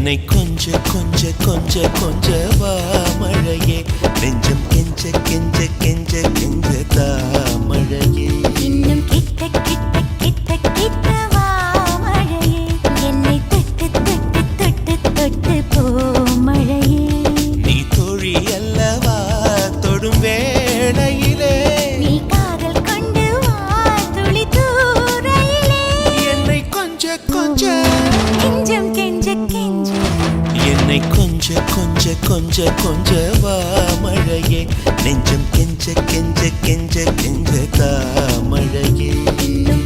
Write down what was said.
என்னை கொஞ்ச கொஞ்ச கொஞ்ச கொஞ்ச வா மழையே நெஞ்சம் கெஞ்ச கெஞ்ச கெஞ்ச கெஞ்ச தா மழையே இன்னும் கிட்ட கிட்ட கிட்ட கிட்ட வா மழையே என்னை தொட்டு தொட்டு தொட்டு தொட்டு போ மழையே நீ தோழி அல்லவா தொடும் வேளையிலே நீ காதல் கொண்டு வா துளி தூரையிலே என்னை கொஞ்ச கொஞ்ச கெஞ்சம் கெஞ்ச கெஞ்ச என்னை கொஞ்ச கொஞ்ச கொஞ்ச கொஞ்ச வா மழையே நெஞ்சம் கெஞ்ச கெஞ்ச கெஞ்ச கெஞ்ச தா மழையே இன்னும்